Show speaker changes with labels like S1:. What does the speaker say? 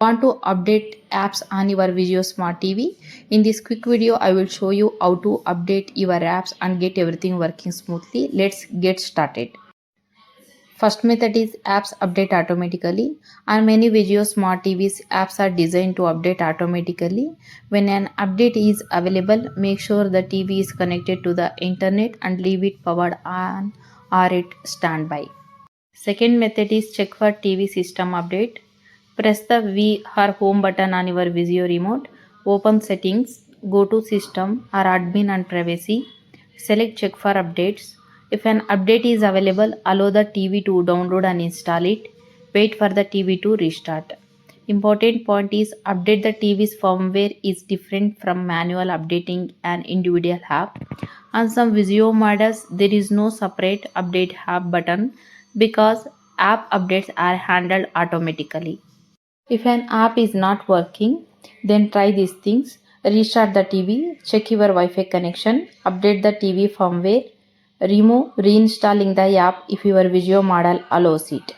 S1: Want to update apps on your VIZIO Smart TV? In this quick video, I will show you how to update your apps and get everything working smoothly. Let's get started. First method is apps update automatically. On many VIZIO Smart TVs, apps are designed to update automatically. When an update is available, make sure the TV is connected to the internet and leave it powered on or at standby. Second method is check for TV system update. Press the V or home button on your VIZIO remote. Open settings, go to system or admin and privacy. Select check for updates. If an update is available, allow the TV to download and install it. Wait for the TV to restart. Important point is update the TV's firmware is different from manual updating an individual app. On some VIZIO models, there is no separate update app button because app updates are handled automatically. If an app is not working, then try these things. Restart the TV, check your Wi-Fi connection, update the TV firmware, remove reinstalling the app if your VIZIO model allows it.